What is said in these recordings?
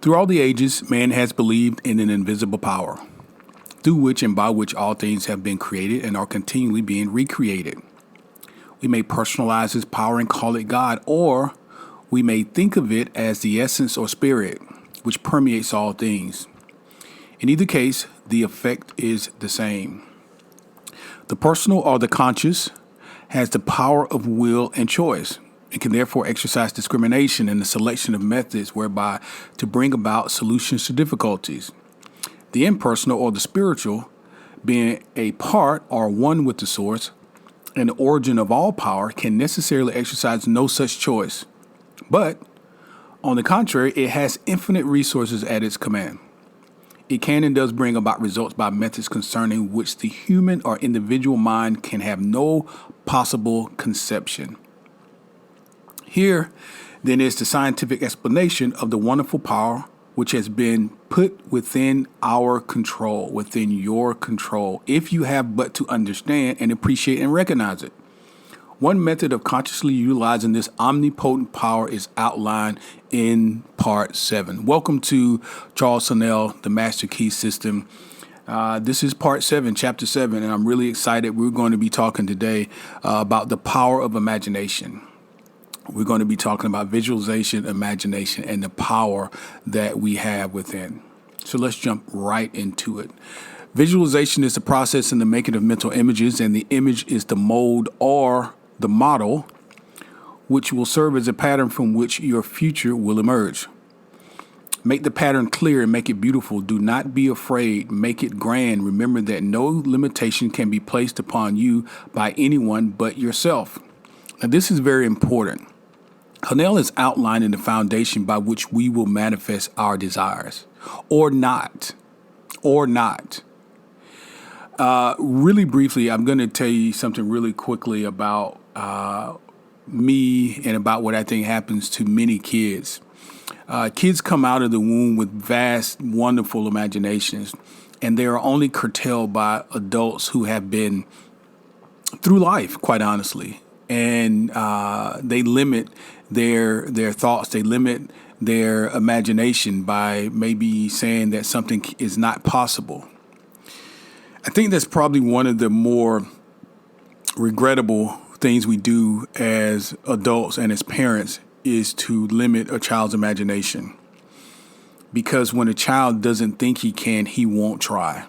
Through all the ages, man has believed in an invisible power, through which and by which all things have been created and are continually being recreated. We may personalize this power and call it God, or we may think of it as the essence or spirit, which permeates all things. In either case, the effect is the same. The personal or the conscious has the power of will and choice. It can therefore exercise discrimination in the selection of methods whereby to bring about solutions to difficulties. The impersonal or the spiritual, being a part or one with the source and the origin of all power, can necessarily exercise no such choice. But, on the contrary, it has infinite resources at its command. It can and does bring about results by methods concerning which the human or individual mind can have no possible conception. Here, then, is the scientific explanation of the wonderful power which has been put within our control, within your control, if you have but to understand and appreciate and recognize it. One method of consciously utilizing this omnipotent power is outlined in Part 7. Welcome to Charles Honnell, the Master Key System. This is Part 7, Chapter 7, and I'm really excited. We're going to be talking today about the power of imagination. We're going to be talking about visualization, imagination, and the power that we have within. So let's jump right into it. Visualization is the process in the making of mental images, and the image is the mold or the model, which will serve as a pattern from which your future will emerge. Make the pattern clear and make it beautiful. Do not be afraid. Make it grand. Remember that no limitation can be placed upon you by anyone but yourself. Now, this is very important. Honnell is outlining the foundation by which we will manifest our desires, or not. Really briefly, I'm going to tell you something really quickly about me and about what I think happens to many kids. Kids come out of the womb with vast, wonderful imaginations, and they are only curtailed by adults who have been through life, quite honestly. And they limit their thoughts. They limit their imagination by maybe saying that something is not possible. I think that's probably one of the more regrettable things we do as adults and as parents is to limit a child's imagination. Because when a child doesn't think he can, he won't try.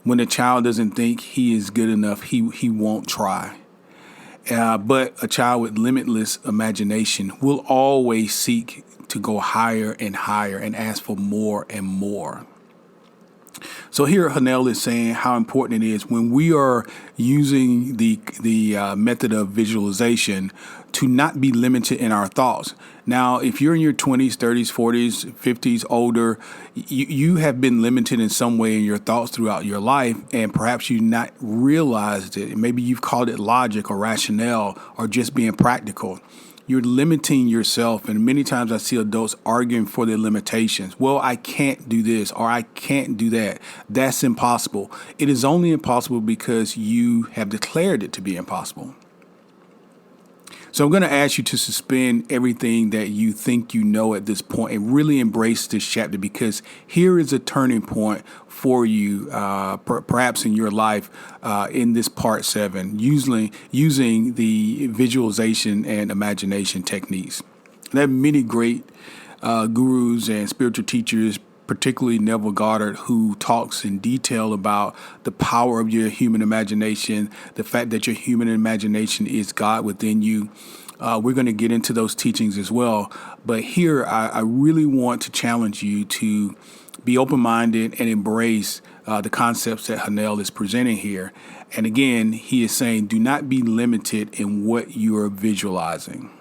When a child doesn't think he is good enough, he won't try. But a child with limitless imagination will always seek to go higher and higher and ask for more and more. So here Honnell is saying how important it is when we are using the method of visualization to not be limited in our thoughts. Now, if you're in your 20s, 30s, 40s, 50s, older, you have been limited in some way in your thoughts throughout your life, and perhaps you not realized it. Maybe you've called it logic or rationale or just being practical. You're limiting yourself, and many times I see adults arguing for their limitations. Well, I can't do this or I can't do that. That's impossible. It is only impossible because you have declared it to be impossible. So I'm going to ask you to suspend everything that you think you know at this point and really embrace this chapter, because here is a turning point for you, perhaps in your life, in this Part 7, using the visualization and imagination techniques. There are many great gurus and spiritual teachers, particularly Neville Goddard, who talks in detail about the power of your human imagination, the fact that your human imagination is God within you. We're going to get into those teachings as well. But here, I really want to challenge you to be open-minded and embrace the concepts that Honnell is presenting here. And again, he is saying, do not be limited in what you are visualizing.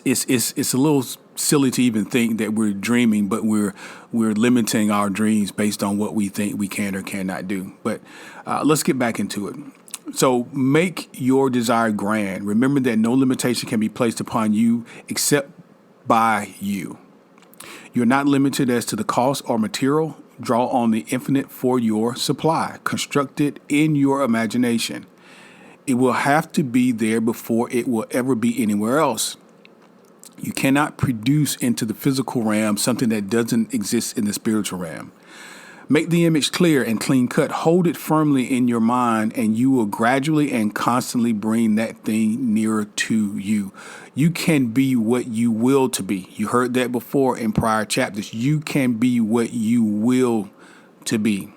It's a little silly to even think that we're dreaming, but we're limiting our dreams based on what we think we can or cannot do. But let's get back into it. So make your desire grand. Remember that no limitation can be placed upon you except by you. You're not limited as to the cost or material. Draw on the infinite for your supply, constructed in your imagination. It will have to be there before it will ever be anywhere else. You cannot produce into the physical realm something that doesn't exist in the spiritual realm. Make the image clear and clean cut. Hold it firmly in your mind, and you will gradually and constantly bring that thing nearer to you. You can be what you will to be. You heard that before in prior chapters. You can be what you will to be.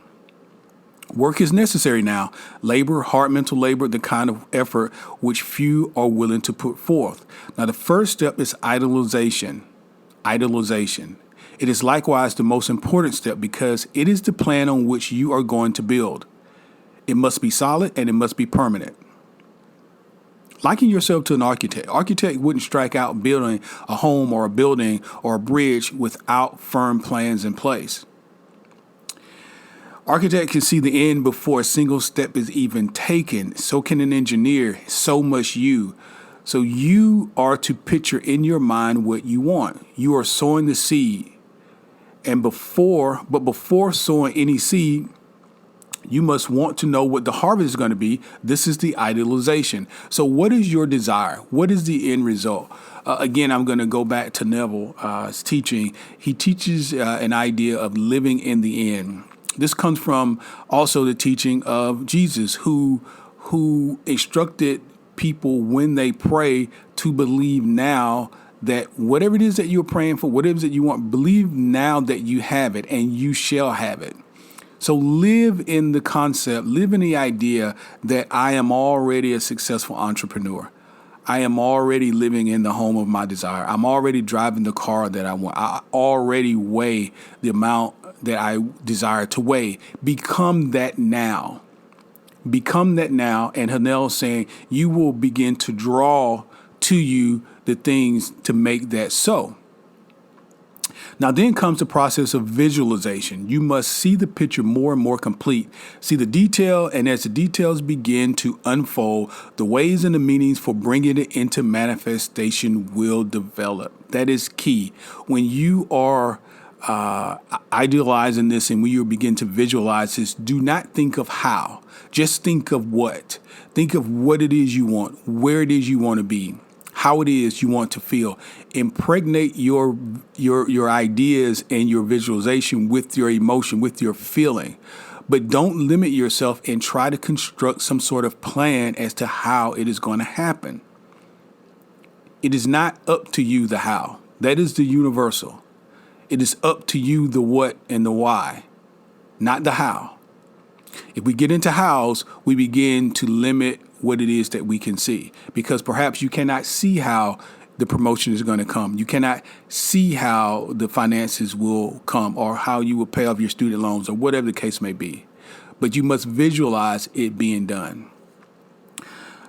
Work is necessary now. Labor, hard mental labor, the kind of effort which few are willing to put forth. Now, the first step is idolization. Idolization. It is likewise the most important step because it is the plan on which you are going to build. It must be solid and it must be permanent. Liken yourself to an architect. Architect wouldn't strike out building a home or a building or a bridge without firm plans in place. Architect can see the end before a single step is even taken. So can an engineer. So must you. So you are to picture in your mind what you want. You are sowing the seed. Before sowing any seed, you must want to know what the harvest is going to be. This is the idealization. So what is your desire? What is the end result? Again, I'm going to go back to Neville's teaching. He teaches an idea of living in the end. This comes from also the teaching of Jesus, who instructed people when they pray to believe now that whatever it is that you're praying for, whatever it is that you want, believe now that you have it and you shall have it. So live in the concept, live in the idea that I am already a successful entrepreneur. I am already living in the home of my desire. I'm already driving the car that I want. I already weigh the amount that I desire to weigh. Become that now. Become that now. And Hanel is saying you will begin to draw to you the things to make that so. Now then comes the process of visualization. You must see the picture more and more complete. See the detail, and as the details begin to unfold, the ways and the meanings for bringing it into manifestation will develop. That is key. When you are idealizing this and when you begin to visualize this, do not think of how. Just think of what. Think of what it is you want, where it is you want to be, how it is you want to feel. Impregnate your ideas and your visualization with your emotion, with your feeling. But don't limit yourself and try to construct some sort of plan as to how it is going to happen. It is not up to you the how. That is the universal. It is up to you the what and the why, not the how. If we get into hows, we begin to limit what it is that we can see, because perhaps you cannot see how the promotion is going to come. You cannot see how the finances will come or how you will pay off your student loans or whatever the case may be. But you must visualize it being done.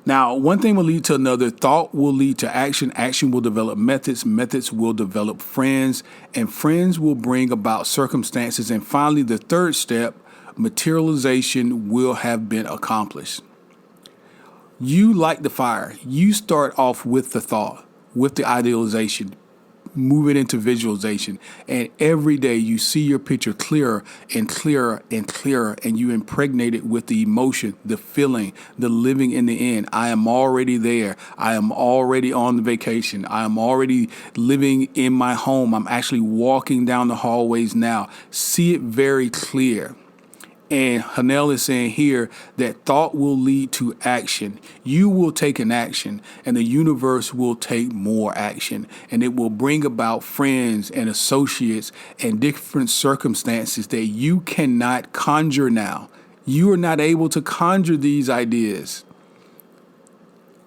Now, one thing will lead to another. Thought will lead to action. Action will develop methods. Methods will develop friends. And friends will bring about circumstances. And finally, the third step, materialization will have been accomplished. You light the fire. You start off with the thought, with the idealization, move it into visualization. And every day you see your picture clearer and clearer and clearer, and you impregnate it with the emotion, the feeling, the living in the end. I am already there. I am already on the vacation. I am already living in my home. I'm actually walking down the hallways now. See it very clear. And Hanel is saying here that thought will lead to action. You will take an action, and the universe will take more action. And it will bring about friends and associates and different circumstances that you cannot conjure now. You are not able to conjure these ideas.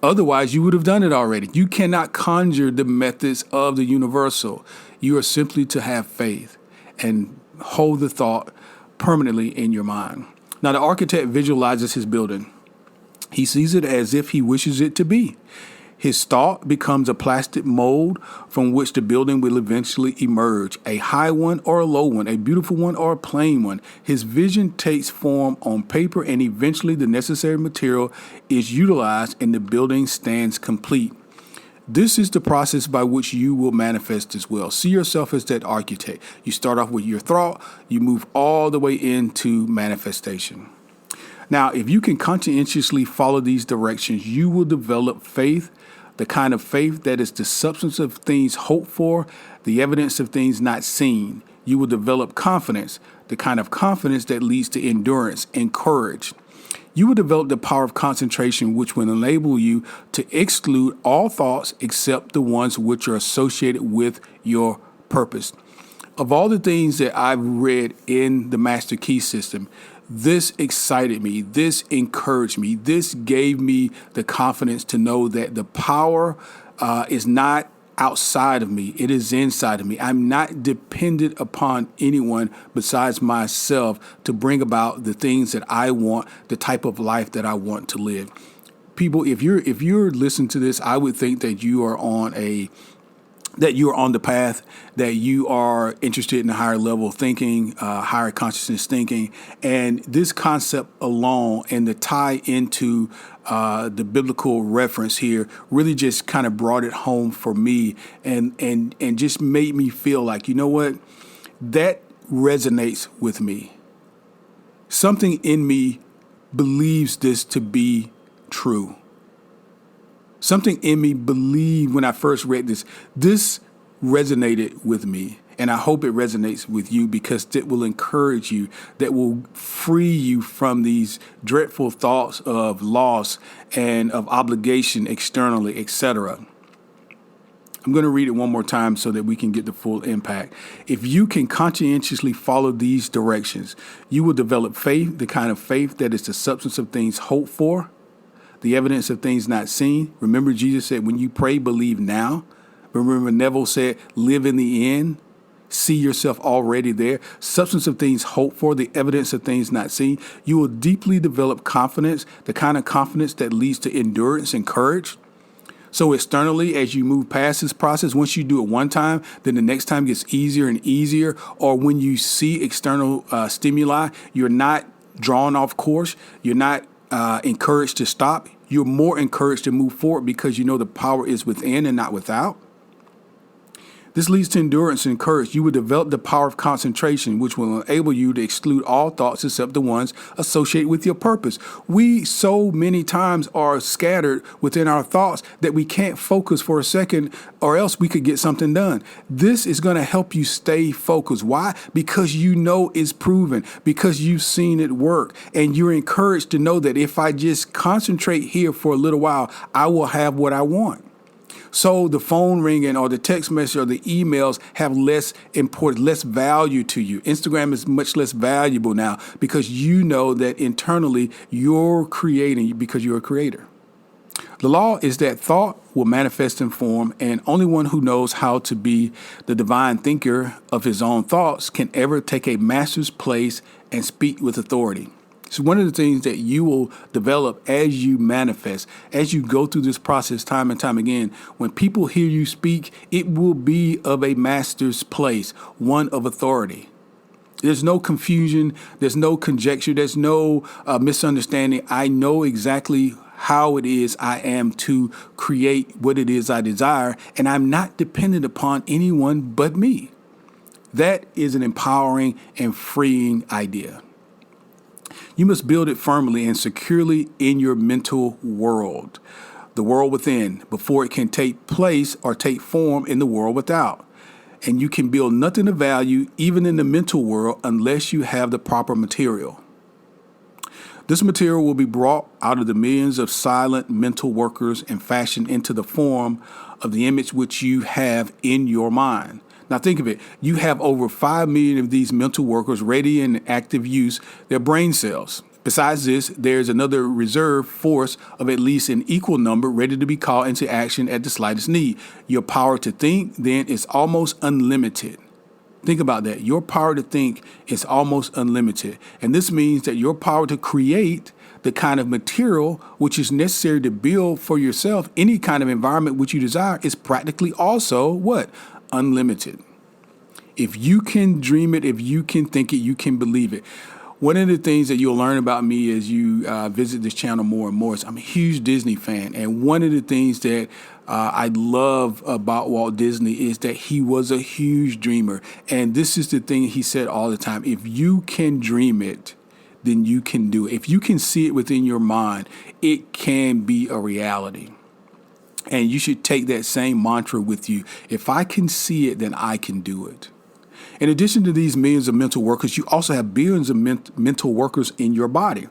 Otherwise, you would have done it already. You cannot conjure the methods of the universal. You are simply to have faith and hold the thought permanently in your mind. Now, the architect visualizes his building. He sees it as if he wishes it to be. His thought becomes a plastic mold from which the building will eventually emerge, a high one or a low one, a beautiful one or a plain one. His vision takes form on paper, and eventually the necessary material is utilized and the building stands complete. This is the process by which you will manifest as well. See yourself as that architect. You start off with your thought, you move all the way into manifestation. Now, if you can conscientiously follow these directions, you will develop faith. the kind of faith that is the substance of things hoped for, the evidence of things not seen. You will develop confidence, the kind of confidence that leads to endurance and courage. You will develop the power of concentration, which will enable you to exclude all thoughts except the ones which are associated with your purpose. Of all the things that I've read in the Master Key System, this excited me. This encouraged me. This gave me the confidence to know that the power is not outside of me. It is inside of me. I'm not dependent upon anyone besides myself to bring about the things that I want, the type of life that I want to live. People, if you're listening to this, I would think that you are on the path, that you are interested in higher level thinking, higher consciousness thinking. And this concept alone and the tie into the biblical reference here really just kind of brought it home for me and just made me feel like, you know what, that resonates with me. Something in me believes this to be true. Something in me believed when I first read this. This resonated with me, and I hope it resonates with you because it will encourage you, that will free you from these dreadful thoughts of loss and of obligation externally, etc. I'm going to read it one more time so that we can get the full impact. If you can conscientiously follow these directions, you will develop faith, the kind of faith that is the substance of things hoped for, the evidence of things not seen. Remember, Jesus said, when you pray, believe now. Remember, Neville said, live in the end. See yourself already there. Substance of things hoped for, the evidence of things not seen. You will deeply develop confidence, the kind of confidence that leads to endurance and courage. So externally, as you move past this process, once you do it one time, then the next time gets easier and easier. Or when you see external stimuli, you're not drawn off course. You're not encouraged to stop. You're more encouraged to move forward because you know the power is within and not without. This leads to endurance and courage. You will develop the power of concentration, which will enable you to exclude all thoughts except the ones associated with your purpose. We so many times are scattered within our thoughts that we can't focus for a second, or else we could get something done. This is going to help you stay focused. Why? Because you know it's proven, because you've seen it work, and you're encouraged to know that if I just concentrate here for a little while, I will have what I want. So the phone ringing or the text message or the emails have less importance, less value to you. Instagram is much less valuable now because you know that internally you're creating because you're a creator. The law is that thought will manifest in form, and only one who knows how to be the divine thinker of his own thoughts can ever take a master's place and speak with authority. It's one of the things that you will develop as you manifest, as you go through this process time and time again. When people hear you speak, it will be of a master's place, one of authority. There's no confusion. There's no conjecture. There's no misunderstanding. I know exactly how it is I am to create what it is I desire, and I'm not dependent upon anyone but me. That is an empowering and freeing idea. You must build it firmly and securely in your mental world, the world within, before it can take place or take form in the world without. And you can build nothing of value, even in the mental world, unless you have the proper material. This material will be brought out of the millions of silent mental workers and fashioned into the form of the image which you have in your mind. Now think of it. You have over 5 million of these mental workers ready and active use, their brain cells. Besides this, there's another reserve force of at least an equal number ready to be called into action at the slightest need. Your power to think, then, is almost unlimited. Think about that. Your power to think is almost unlimited. And this means that your power to create the kind of material which is necessary to build for yourself any kind of environment which you desire is practically also what? Unlimited. If you can dream it, if you can think it, you can believe it. One of the things that you'll learn about me as you visit this channel more and more is I'm a huge Disney fan. And one of the things that I love about Walt Disney is that he was a huge dreamer. And this is the thing he said all the time. If you can dream it, then you can do it. If you can see it within your mind, it can be a reality. And you should take that same mantra with you. If I can see it, then I can do it. In addition to these millions of mental workers, you also have billions of mental workers in your body.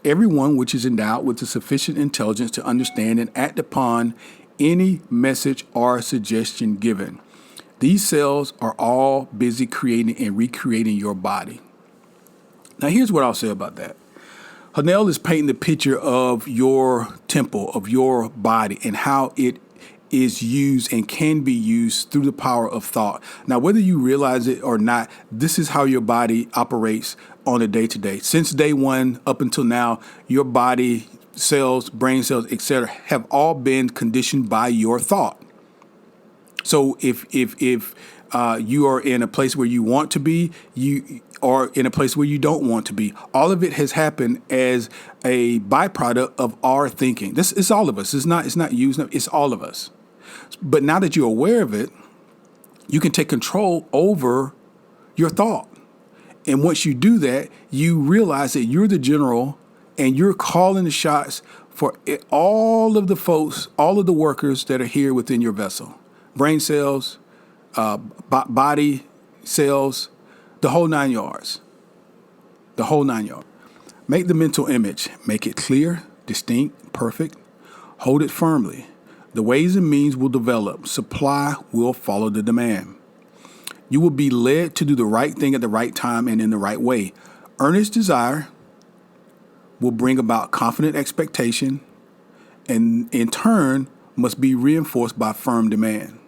Everyone which is endowed with the sufficient intelligence to understand and act upon any message or suggestion given. These cells are all busy creating and recreating your body. Now, here's what I'll say about that. Hanel is painting the picture of your temple, of your body, and how it is used and can be used through the power of thought. Now, whether you realize it or not, this is how your body operates on a day-to-day. Since day one up until now, your body cells, brain cells, etc., have all been conditioned by your thought. So if you are in a place where you want to be, you are in a place where you don't want to be. All of it has happened as a byproduct of our thinking. This is all of us. It's not you. It's all of us. But now that you're aware of it, you can take control over your thought. And once you do that, you realize that you're the general and you're calling the shots for all of the folks, all of the workers that are here within your vessel. Brain cells, body cells, the whole 9 yards. The whole 9 yards. Make the mental image. Make it clear, distinct, perfect. Hold it firmly. The ways and means will develop. Supply will follow the demand. You will be led to do the right thing at the right time and in the right way. Earnest desire will bring about confident expectation, and in turn must be reinforced by firm demand.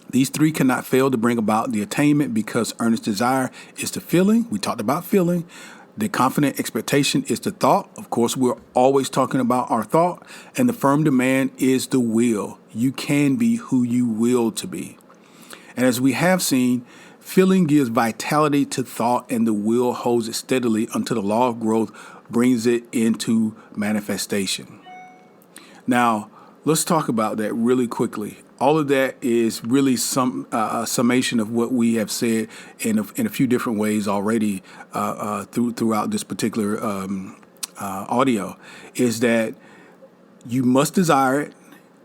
These three cannot fail to bring about the attainment, because earnest desire is the feeling. We talked about feeling. The confident expectation is the thought. Of course, we're always talking about our thought. And the firm demand is the will. You can be who you will to be. And as we have seen, feeling gives vitality to thought, and the will holds it steadily until the law of growth brings it into manifestation. Now, let's talk about that really quickly. All of that is really a summation of what we have said in a few different ways already throughout this particular audio, is that you must desire it.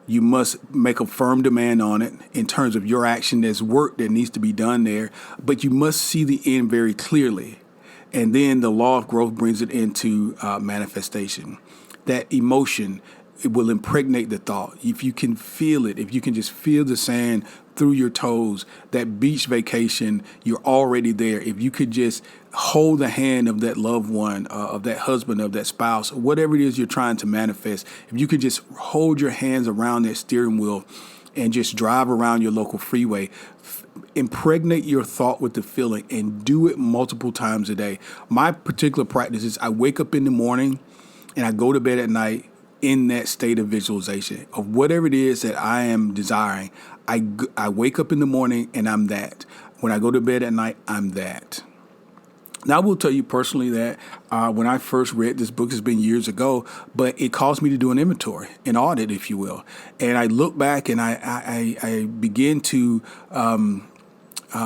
You must make a firm demand on it in terms of your action. There's work that needs to be done there, but you must see the end very clearly. And then the law of growth brings it into manifestation. That emotion, it will impregnate the thought. If you can feel it, if you can just feel the sand through your toes, that beach vacation, you're already there. If you could just hold the hand of that loved one, of that husband, of that spouse, whatever it is you're trying to manifest, if you could just hold your hands around that steering wheel and just drive around your local freeway, impregnate your thought with the feeling and do it multiple times a day. My particular practice is I wake up in the morning and I go to bed at night in that state of visualization of whatever it is that I am desiring. I wake up in the morning and I'm that. When I go to bed at night, I'm that. Now, I will tell you personally that when I first read this book, it's been years ago, but it caused me to do an inventory, an audit, if you will. And I look back and I begin to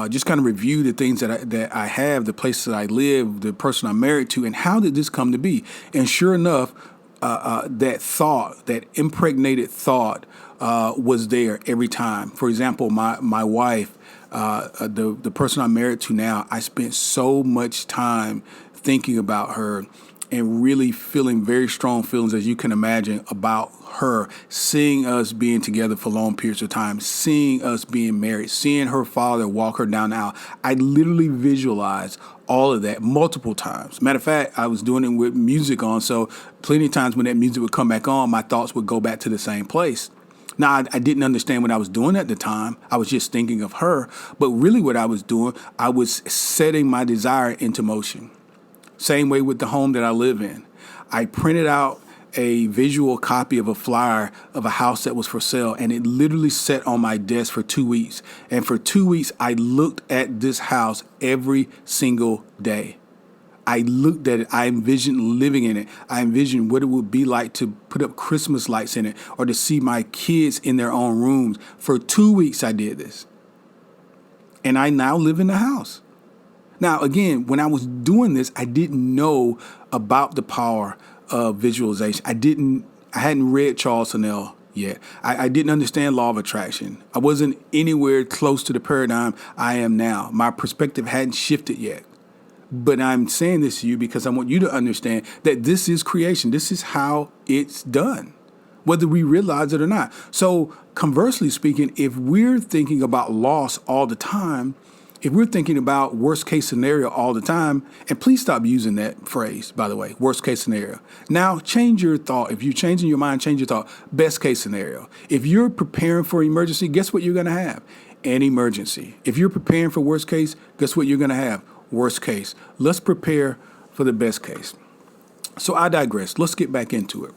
just kind of review the things that I have, the places that I live, the person I'm married to, and how did this come to be? And sure enough, that thought, that impregnated thought, was there every time. For example, my wife, the person I'm married to now, I spent so much time thinking about her and really feeling very strong feelings, as you can imagine, about her, seeing us being together for long periods of time, seeing us being married, seeing her father walk her down the aisle. I literally visualized all of that multiple times. Matter of fact, I was doing it with music on, so plenty of times when that music would come back on, my thoughts would go back to the same place. Now, I didn't understand what I was doing at the time. I was just thinking of her. But really what I was doing, I was setting my desire into motion. Same way with the home that I live in. I printed out a visual copy of a flyer of a house that was for sale, and it literally sat on my desk for 2 weeks. And for 2 weeks, I looked at this house every single day. I looked at it. I envisioned living in it. I envisioned what it would be like to put up Christmas lights in it or to see my kids in their own rooms. For 2 weeks, I did this. And I now live in the house. Now, again, when I was doing this, I didn't know about the power of visualization. I hadn't read Charles Hanel yet. I didn't understand law of attraction. I wasn't anywhere close to the paradigm I am now. My perspective hadn't shifted yet. But I'm saying this to you because I want you to understand that this is creation. This is how it's done, whether we realize it or not. So conversely speaking, if we're thinking about loss all the time, if we're thinking about worst case scenario all the time, and please stop using that phrase, by the way, worst case scenario. Now change your thought. If you're changing your mind, change your thought. Best case scenario. If you're preparing for emergency, guess what you're going to have? An emergency. If you're preparing for worst case, guess what you're going to have? Worst case. Let's prepare for the best case. So I digress. Let's get back into it.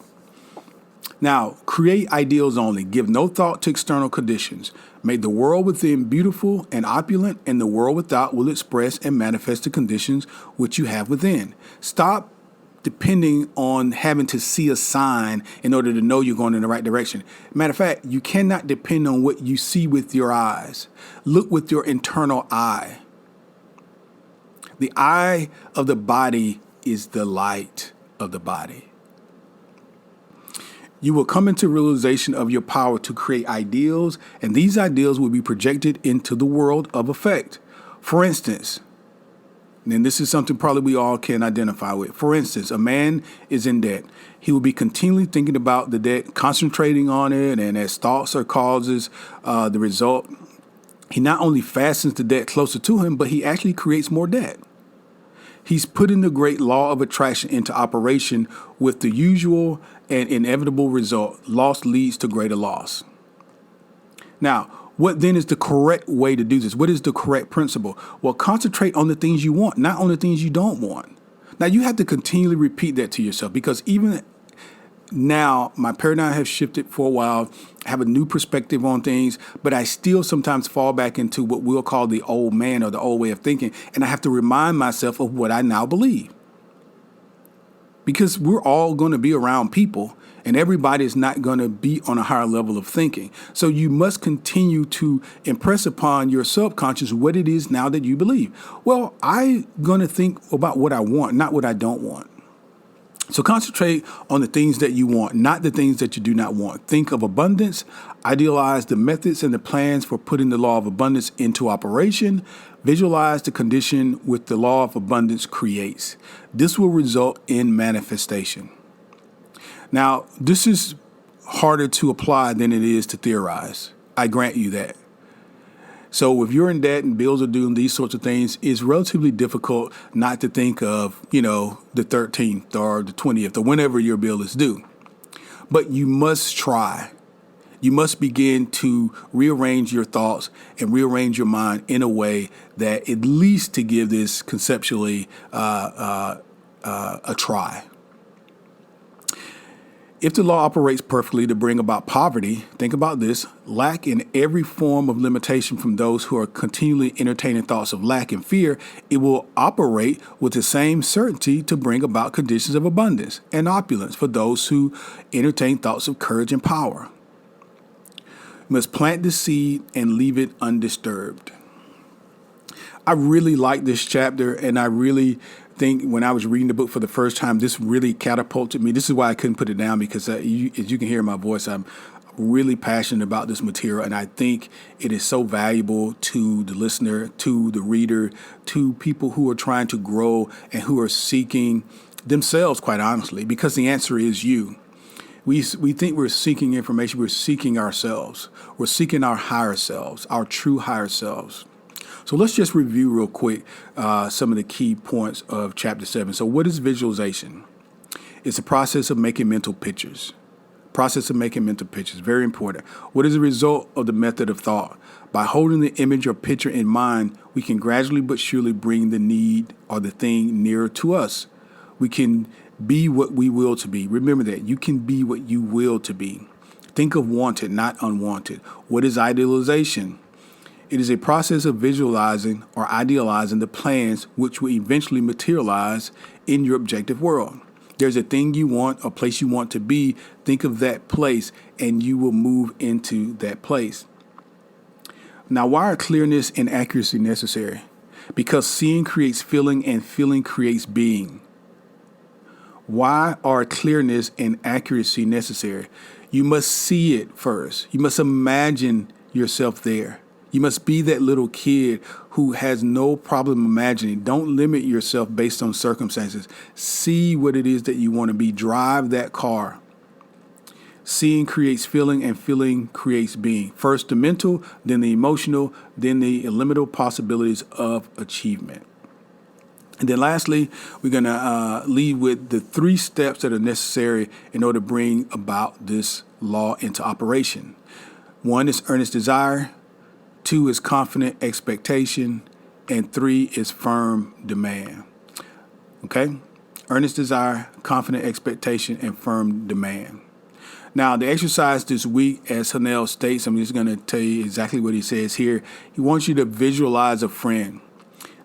Now, create ideals only. Give no thought to external conditions. Make the world within beautiful and opulent, and the world without will express and manifest the conditions which you have within. Stop depending on having to see a sign in order to know you're going in the right direction. Matter of fact, you cannot depend on what you see with your eyes. Look with your internal eye. The eye of the body is the light of the body. You will come into realization of your power to create ideals, and these ideals will be projected into the world of effect. For instance, and this is something probably we all can identify with. For instance, a man is in debt. He will be continually thinking about the debt, concentrating on it, and as thoughts or causes the result, he not only fastens the debt closer to him, but he actually creates more debt. He's putting the great law of attraction into operation with the usual and inevitable result. Loss leads to greater loss. Now, what then is the correct way to do this? What is the correct principle? Well, concentrate on the things you want, not on the things you don't want. Now, you have to continually repeat that to yourself because even now, my paradigm has shifted for a while. I have a new perspective on things, but I still sometimes fall back into what we'll call the old man or the old way of thinking. And I have to remind myself of what I now believe. Because we're all going to be around people and everybody is not going to be on a higher level of thinking. So you must continue to impress upon your subconscious what it is now that you believe. Well, I'm going to think about what I want, not what I don't want. So concentrate on the things that you want, not the things that you do not want. Think of abundance, idealize the methods and the plans for putting the law of abundance into operation, visualize the condition which the law of abundance creates. This will result in manifestation. Now, this is harder to apply than it is to theorize. I grant you that. So if you're in debt and bills are due and these sorts of things, it's relatively difficult not to think of, the 13th or the 20th or whenever your bill is due. But you must try. You must begin to rearrange your thoughts and rearrange your mind in a way that at least to give this conceptually a try. If the law operates perfectly to bring about poverty, think about this, lack in every form of limitation from those who are continually entertaining thoughts of lack and fear, it will operate with the same certainty to bring about conditions of abundance and opulence for those who entertain thoughts of courage and power. You must plant the seed and leave it undisturbed. I really like this chapter, and I really think when I was reading the book for the first time, this really catapulted me. This is why I couldn't put it down because as you can hear in my voice, I'm really passionate about this material. And I think it is so valuable to the listener, to the reader, to people who are trying to grow and who are seeking themselves, quite honestly, because the answer is you. We think we're seeking information. We're seeking ourselves. We're seeking our higher selves, our true higher selves. So let's just review real quick some of the key points of Chapter 7. So what is visualization? It's a process of making mental pictures. Very important. What is the result of the method of thought? By holding the image or picture in mind, we can gradually but surely bring the need or the thing nearer to us. We can be what we will to be. Remember that. You can be what you will to be. Think of wanted, not unwanted. What is idealization? It is a process of visualizing or idealizing the plans which will eventually materialize in your objective world. There's a thing you want, a place you want to be. Think of that place and you will move into that place. Now, why are clearness and accuracy necessary? Because seeing creates feeling and feeling creates being. Why are clearness and accuracy necessary? You must see it first. You must imagine yourself there. You must be that little kid who has no problem imagining. Don't limit yourself based on circumstances. See what it is that you want to be. Drive that car. Seeing creates feeling, and feeling creates being. First the mental, then the emotional, then the illimitable possibilities of achievement. And then lastly, we're going to lead with the 3 steps that are necessary in order to bring about this law into operation. 1 is earnest desire. 2 is confident expectation. And 3 is firm demand. Okay? Earnest desire, confident expectation, and firm demand. Now, the exercise this week, as Hanel states, I'm just going to tell you exactly what he says here. He wants you to visualize a friend.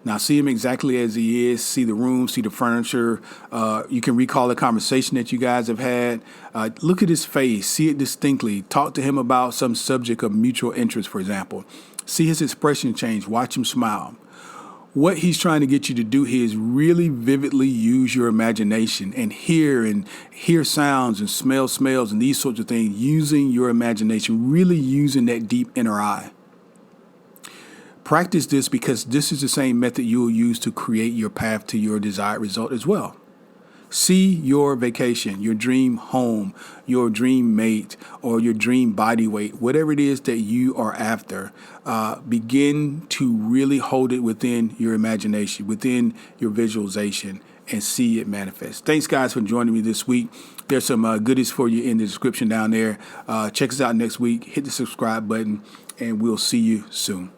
Now, see him exactly as he is. See the room, see the furniture. You can recall the conversation that you guys have had. Look at his face. See it distinctly. Talk to him about some subject of mutual interest, for example. See his expression change. Watch him smile. What he's trying to get you to do here is really vividly use your imagination and hear sounds and smell smells and these sorts of things using your imagination, really using that deep inner eye. Practice this because this is the same method you'll use to create your path to your desired result as well. See your vacation, your dream home, your dream mate, or your dream body weight, whatever it is that you are after. Begin to really hold it within your imagination, within your visualization, and see it manifest. Thanks, guys, for joining me this week. There's some goodies for you in the description down there. Check us out next week. Hit the subscribe button, and we'll see you soon.